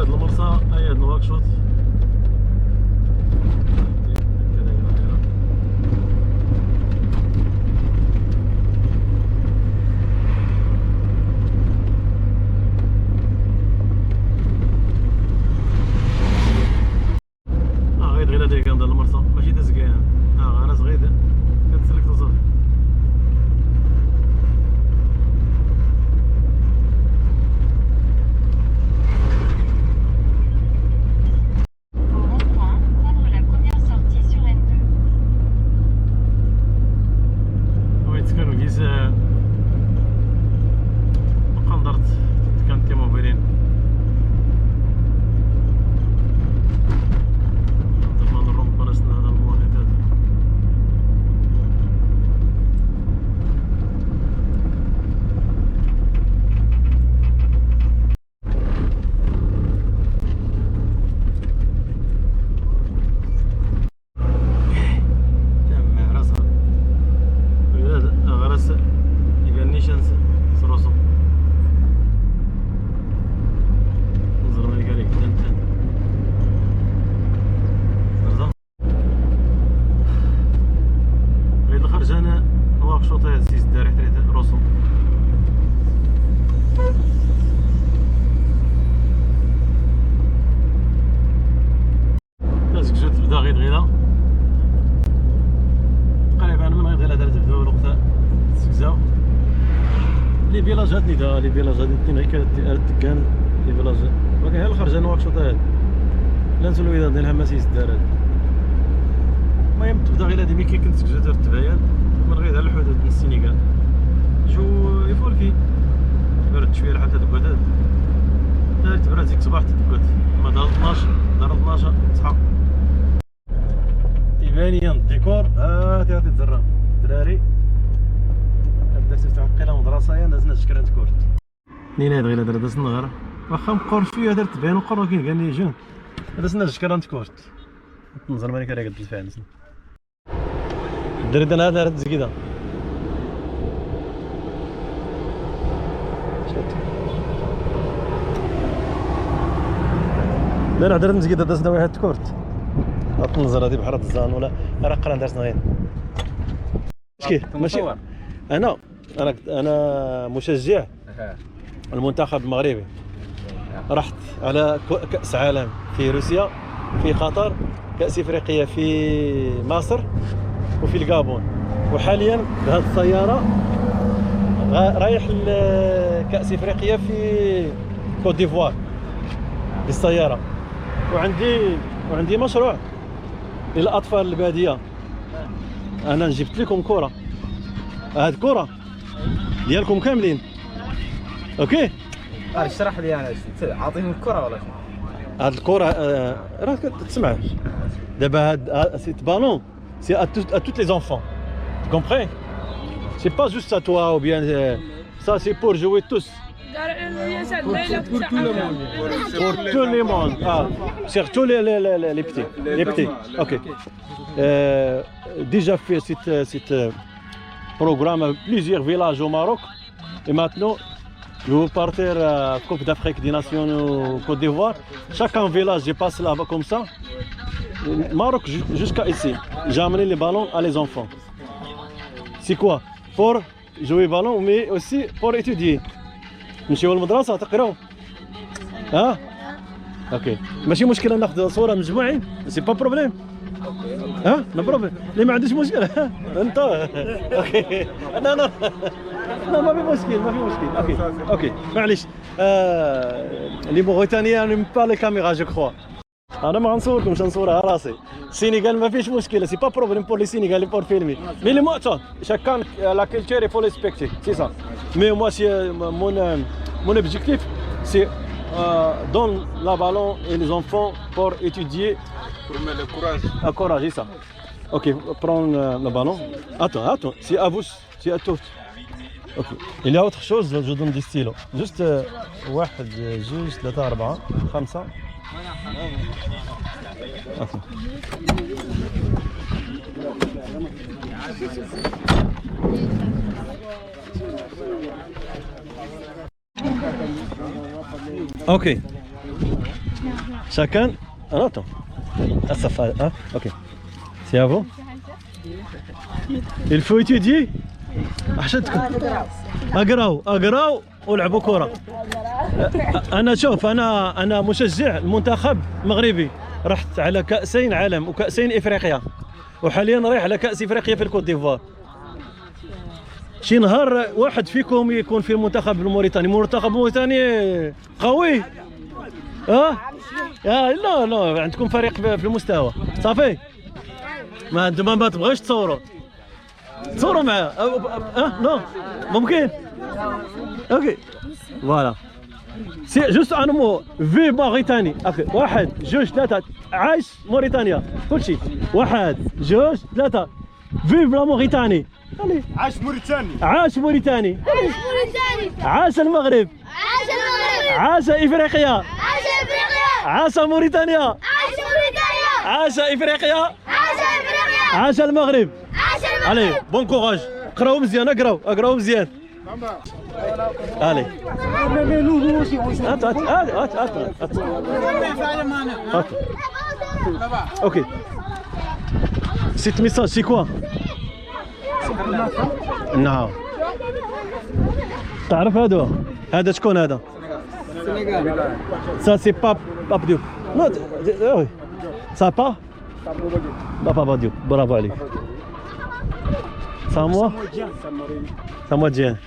هاد المرسى هاي هاد الواكشوط غير غير هادي كندير المرسى ماشي داز كاع غير صغير كتسلك وصافي. كانوا كيس بقى نضرت كانت كموبيلين درنا نروم بلاصتنا هذا المواطن هذا تمام راسها غرس يغنيشنس سروسو نظر ما يقالك تنتن رزم غير الخرج انا واكشوط هاد السيس داري حتى روسو لازم جوج تبدا غير غيره تقريبا من غير غيره دارت بداو الوقت تسكزاو لي فيلاج هاد نيدا لي فيلاج هادي غير كان لي فيلاج ولكن هي الخرج انا واكشوط هاد لا نسولو اذا ديال الحماسيس دار هاد. المهم تبدا غير هادي ملي كنت تسكزا دار التباين من غير على الحدود من السينيغال جو يفولكي برد شويه لحد هاد الكواد دارت برد ديك الصباح تدكوت اما دار 12 دار 12 صحا يبان الديكور هادي غادي تزرى الدراري درت تفتح قيله مدرسه دازنا شكرانت كورت نينا هاد غير داز النهار واخا مقور شويه درت تبان وقر ولكن كان لي جون دازنا شكرانت كورت تنزل مالك على قد الفعل درت انا دارت زكيده لا درت مزكيده دازنا واحد كورت تنزل هادي بحر الزان ولا راه قرا دازنا غير مشكل ماشي انا مشجع المنتخب المغربي رحت على كأس عالم في روسيا في قطر كأس افريقيا في مصر وفي الغابون وحاليا بهذه السياره رايح لكأس افريقيا في كوت ديفوار بالسياره وعندي مشروع للاطفال الباديه. انا جبت لكم كره هاد الكره ديالكم كاملين اوكي اشرح لي انا عاطيهم الكره ولا هاد الكره راك تسمع دابا هاد سيت بالون سي ا توت لي زونفون كومبري سي با جوست ا توا او بيان ça c'est pour jouer tous pour tout le monde surtout les petits ok déjà fait cette programme plusieurs villages au Maroc et maintenant je vais partir à Coupe d'Afrique des Nations au Côte d'Ivoire. Chaque village je passe là-bas comme ça Maroc jusqu'à ici j'ai amené les ballons à les enfants. C'est quoi pour jouer ballon mais aussi pour étudier نمشيو للمدرسه تقراو اوكي ماشي مشكله ناخذ صوره مجموعين سي با بروبليم نو بروبليم اللي ما عندوش مشكله انت اوكي لا ما في مشكل اوكي معليش لي موريتانيان نيم با لي كاميرا جو كخوا انا ما غنصوركمش نصورها راسي السينيغال ما فيش مشكله سي با بروبليم بور لي سينيغالي بور فيلمي مي لي معطى شاكان لا كولتور فو ريسبكتي سي سا مي موا سي mon objectif c'est donner la ballon et les enfants pour étudier pour mettre le courage encourager ça ok prends le ballon attends c'est à vous c'est à tous ok il y a autre chose je donne des stylos juste 1 2 3 4 5 اوكي Chacun. Ah, attends. Ah, ça fait. Ah, ok. C'est à vous. Il faut étudier. أحشدكم أقراو ولعبوا كرة. أنا شوف أنا مشجع المنتخب المغربي، رحت على كأسين عالم وكأسين إفريقيا، وحاليا رايح على كأس إفريقيا في الكوت ديفوار. شي نهار واحد فيكم يكون في المنتخب الموريتاني، قوي. لا عندكم فريق في المستوى صافي. ما انتم ما تبغاش تصوروا معاه. نو ممكن. اوكي فوالا سي جوست ان مو في موريتاني. اوكي 1 2 3 عايش موريتانيا كلشي. 1 2 3 فيف لا موريتاني. عاش موريتاني. عاش المغرب. عاش افريقيا. عاش موريتانيا. عاش افريقيا. عاش المغرب. علي بون كوراج. قراو مزيان. اقراو مزيان. علي هات. اوكي سيت ميساج سي كوا؟ نعم. تعرف هذا شكون هذا؟ Ça c'est Pape Diop. Non, oui. Ça pas? Pape Diop. Bravo عليك. Samoa Dieng.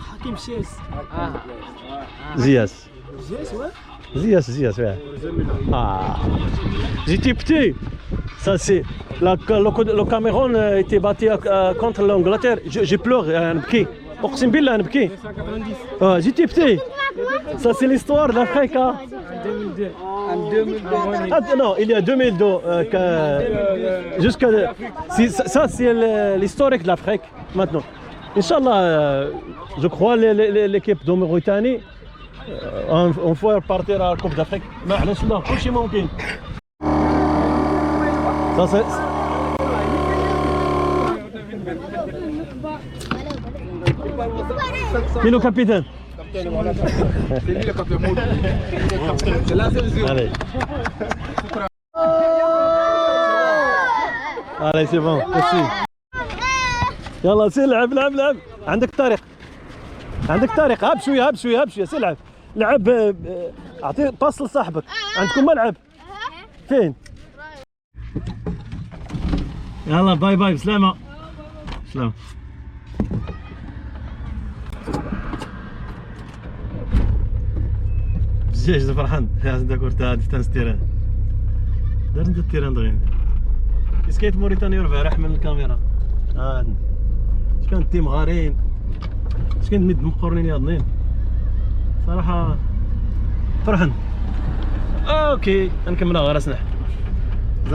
Hakim Ziyech. Ziyech, ouais. Ah. J'étais petit. Ça c'est le Cameroun était battu contre l'Angleterre. Je pleure, نبكي. أقسم بالله نبكي. J'étais petit. Ça c'est l'histoire de l'Afrique. Non, il y a 2002 jusqu'à ça c'est l'historique de l'Afrique maintenant. Inch'Allah, je crois l'équipe de Mauritanie on va partir à la Coupe d'Afrique. معلش لا كل شيء ممكن. Ça c'est Qui est le capitaine? C'est lui le capitaine. C'est là, c'est le zéro. Allez, c'est bon, merci. يلا سير لعب. عندك طريق. هب شويه سير لعب. اعطيه باص لصاحبك. عندكم ملعب فين؟ يلا باي بسلامه. سلام. بزاف فرحان داكور تاع ديستانس تيران. دار انت التيران دغيا. سكيت موريتانيا رفع راح من الكاميرا. اش كان تيم غارين. اش كان مد مقرنين ياضنين. صراحة فرحان. اوكي نكملها غير اسنح.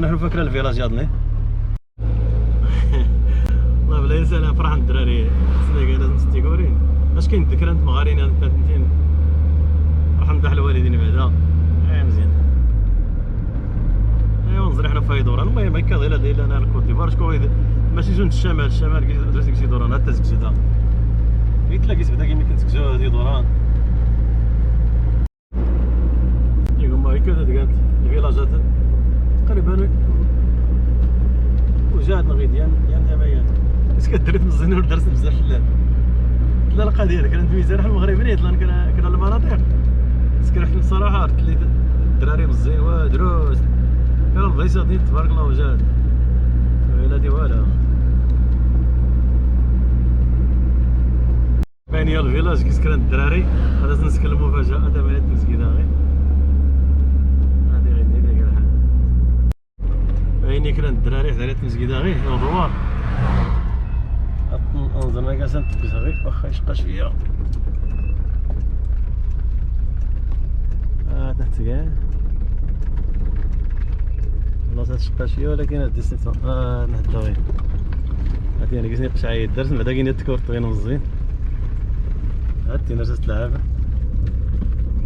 نحن فاكرة الفيلاج ياضني. والله بلا ينسى فرحان الدراري. سناكا لازم تستيكورين. اش كاين الذكرى انت مغارين انت تنتين. رحمة الله الوالدين بعدا. مزيان. ايوا نزري حنا في دوران. المهم هكا غير داير انا الكوت ديفوار شكون ماشي جون الشمال درت كشي دوران حتى زكزيدا. قلت لك بعدا كيما كنتكزو هادي دوران. هما هكا كانت الفيلاجات تقريبا وجهتنا غير ديال تمايا. بس كدرت مزيان ودرت بزاف لا القضيه هذيك كانت ميزان حنا المغربيين كنا المناطق. بس كنحكي الصراحه عرفت لي الدراري مزيان ودروس كانوا البلايص تبارك الله وجات. ويلا دي والا باين هي الفيلاج كي سكنت الدراري. هذا نسكن المفاجاه هذا بنات مسكينه غير هذه غير ديالي كاع الحال. باين كانت الدراري حدارات مسكينه غير دوار. انظر كاع سنتبس غير واخا يشقى شويه. تحت كاع والله تشقى شويه ولكن هاد الديستانس نهضرو غير. هادي انا كيسني قشعيد درت بعدا كاين التكورت غير مزيان. هادي نرجع تلعب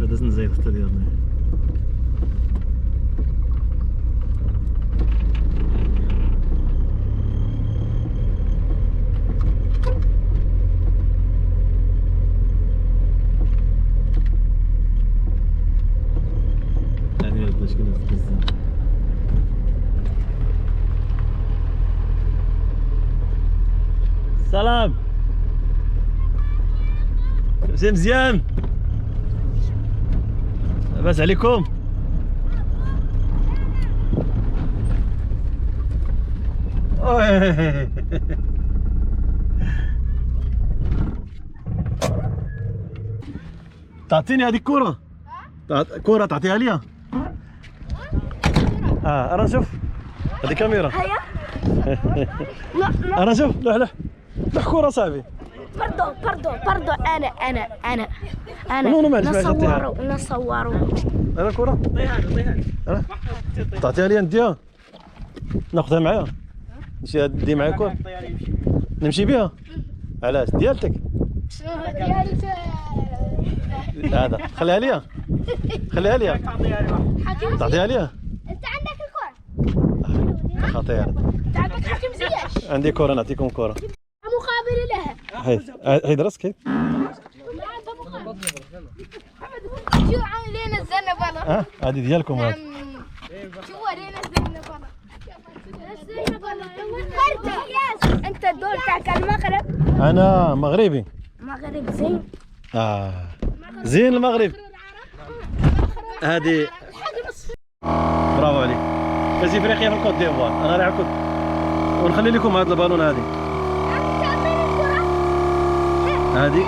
بعدا نزيد حتى ديالنا. مشكلة في القصة. سلام ماشي مزيان لاباس عليكم؟ تعطيني هذيك كرة؟ كرة تعطيها لي؟ انا نشوف هذه كاميرا. هيا لا انا شوف لوح كرة صاحبي. باردو انا نو معليش تعطيها. نصوروا انا كرة أنا؟ تعطيها لي نديها ناخذها معايا نمشي دي معايا كرة نمشي بها. علاش ديالتك هذا خليها لي تعطيها لي. انت عندك الكرة خطير انت عندك حكم زياش عندي كرة نعطيكم كرة مقابل لها هيد راسك شو علينا الزنبلة هذه ديالكم هذه. شو علينا الزنبلة انت الدور تاعك المغرب. انا مغربي. مغرب زين زين المغرب. هذه برافو عليك. كاس افريقيا في الكوت ديفوار. انا راح اكل ونخلي لكم هذا البالون هذه. هذه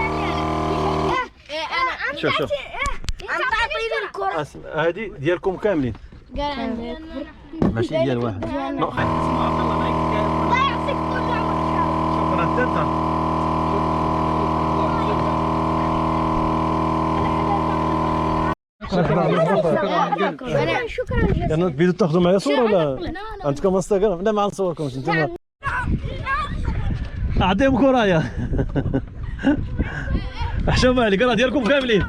شوف تعطيني الكرة. هذه ديالكم كاملين ماشي ديال واحد. الله يعطيك طول عمرك. شكرا انت. شكرا جزيلا. يعني تبيدوا تاخذوا معايا صورة ولا عندكم انستغرام؟ لا ما نصوركمش انتم. اعطيهم كرايا. حشومه عليك راه ديالكم كاملين.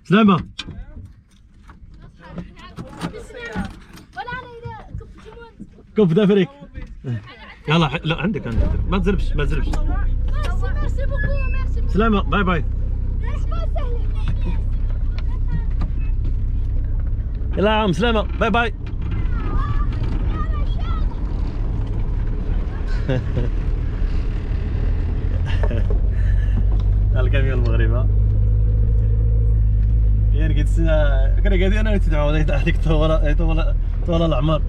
سلامة. كوب دافريك. يلا لا عندك ما تزربش سلامة باي باي. يلا عم سلامة باي باي. الكاميون المغربي يعني قلت سنة كنا قاعدين انا نتبعوا هذيك طول الاعمار.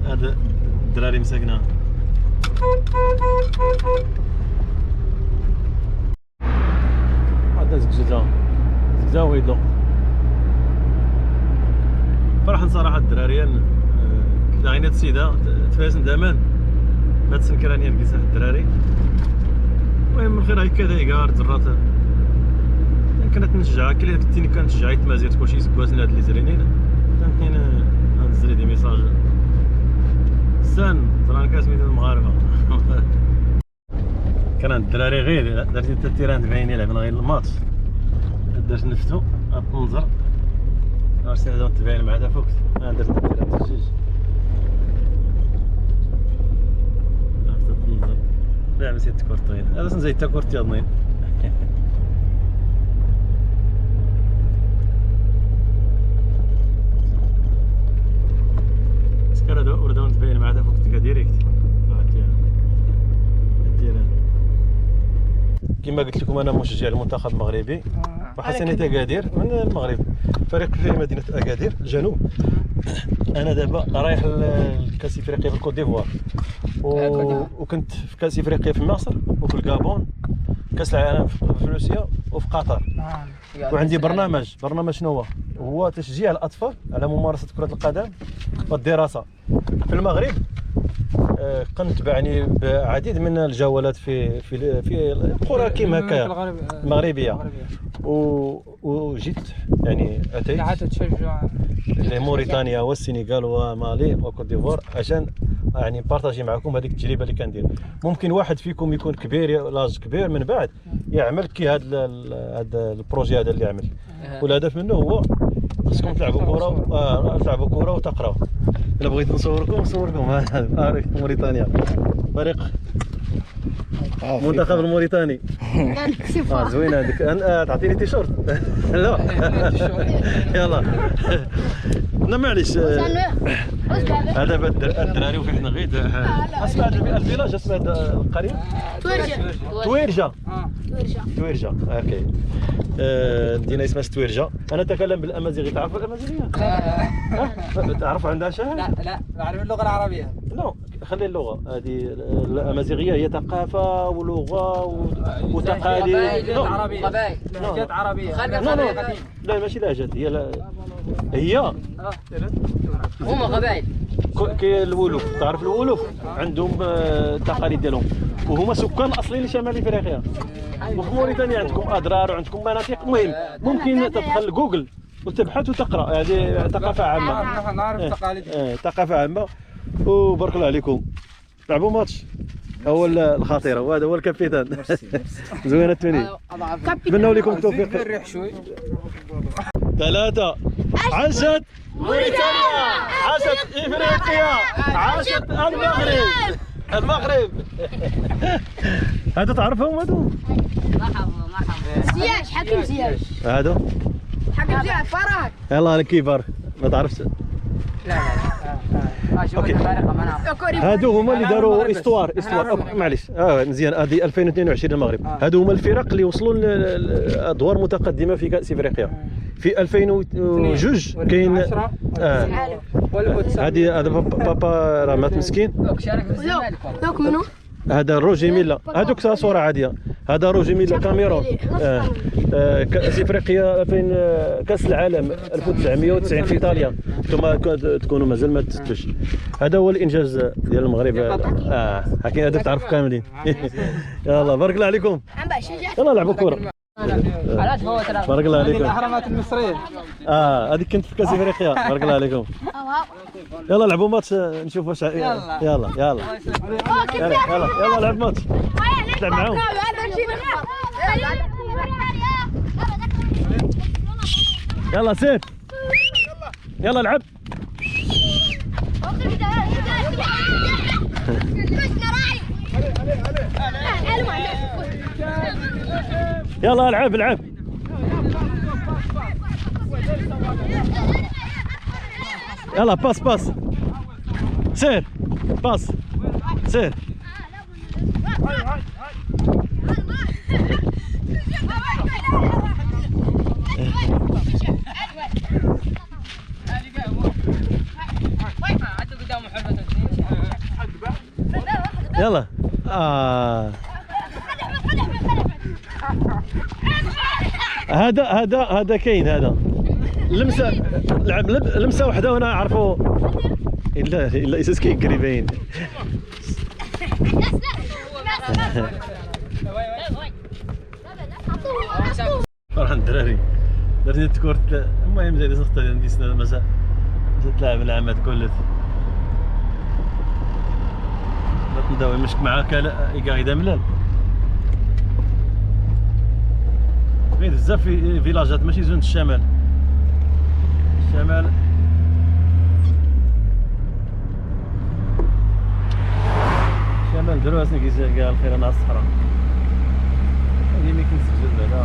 هذا الدراري مساكنه. هذا زكزا ويدلو فرحان صراحه الدراري. كنا عينات السيده تفاسن دامان ما تسنكرانيا نقيس الدراري. المهم من خير هكا دايقار زرات كانت نشجع كلي كنتيني كنشجع التمازيغ كلشي سكواسنا هاد لي زرينين. كاين نزري دي ميساج سان زران كاسميتو المغاربه. كان عند الدراري غير درتي حتى التيران تبعيني لعبنا غير الماتش درت نفتو الطنزر ارسل هذا تبعين مع هذا فوق درت التيران تجيج درت الطنزر. لا نسيت كورتين هذا نزيد تا كورتي اظنين. سكر وردون تبين مع هذا فوق تلقى ديريكت كما قلت لكم انا مشجع المنتخب المغربي وحسنية اكادير من المغرب فريق في مدينه اكادير الجنوب. انا دابا رايح لكاس افريقيا في الكوت ديفوار وكنت في كاس افريقيا في مصر وفي الكابون كاس العالم في روسيا وفي قطر. وعندي برنامج شنو هو تشجيع الاطفال على ممارسه كره القدم والدراسه في المغرب. كنتبعني بعديد من الجولات في القرى كيما هكايا المغربيه وجيت يعني اتيت تشجع لموريتانيا والسنغال ومالي وكوت ديفوار عشان يعني بارطاجي معكم هذيك التجربه اللي كندير. ممكن واحد فيكم يكون كبير لاج كبير من بعد يعمل كي هذا البروجي هذا اللي يعمل. والهدف منه هو خصكم تلعبوا كره وتقراو. الا بغيت نصوركم هذا موريتانيا فريق المنتخب الموريتاني. زوين هذيك. تعطيني تيشورت. لا يلا. لا معليش. هذا الدراري وفي حنا غير اسمع الفيلاج، اسمع القريه تويرجا. تويرجا اوكي. مدينه اسمها تويرجا. انا اتكلم بالامازيغيه. تعرف الامازيغيه؟ تعرف عندها شهر؟ لا نعرف اللغه العربيه. لا خلي اللغه هذه. الامازيغيه هي ثقافه ولغه وتقاليد. عربيه. لهجات عربيه. لا ماشي لهجات. هي هما قبائل. كي الولوف. تعرف الولوف عندهم التقاليد ديالهم، وهما سكان اصليين لشمال افريقيا. وفي موريتانيا عندكم اضرار وعندكم مناطق. المهم ممكن تدخل جوجل وتبحث وتقرا. هذه ثقافه عامه. نعرف التقاليد. ثقافه عامه. وبارك الله عليكم. لعبوا ماتش. هو الخطيره وهذا هو الكابيتان. زوينه التوني. نتمنوا لكم التوفيق. الريح شوي. 3 عاشت موريتانيا، عاشت افريقيا، عاشت المغرب. هذا تعرفهم هذو؟ زياش حكيم زياش. هذو حكيم زياش فرج. يلا انا كيفر ما تعرفش. اوكي هادو هما اللي داروا استوار. معليش مزيان. هذه 2022 المغرب. هادو هما الفرق اللي وصلوا لادوار متقدمه في كاس افريقيا. في 2002 كاين هذا بابا راه مات مسكين. دوك منو؟ هذا روجي ميلا. هذوك صوره عاديه. هذا روجي ميلا كاميرون. كاس افريقيا 2000 كاس العالم 1990 في ايطاليا. انتم تكونوا مازال ما تستوش. هذا هو الانجاز ديال المغرب. حكينا هذاك تعرف كاملين. يلا بارك الله عليكم. يلا لعبوا كره. بارك الله عليكم. الاهرامات المصريه. هذيك كنت في كاس افريقيا. بارك الله عليكم. يلا لعبوا ماتش نشوف واش. يلا لعب ماتش. تلعب معاهم. يلا سير. يلا لعب. يلا العب. يلا باس. سير باس. سير. يلا هذا كاين. هذا لمسه لعب لمسه وحده وانا عرفوا. الا اساس كيكري باين. فرحان الدراري. درتي تكورت. المهم زيد زغت عندي سنه المساء تلعب العامات كلت. نداوي مشك معاك إذا ملال. غير بزاف في فيلاجات ماشي زون الشمال. الشمال دروها سنك كاع الخير. انا الصحراء هذه ما كنسجل بعدا.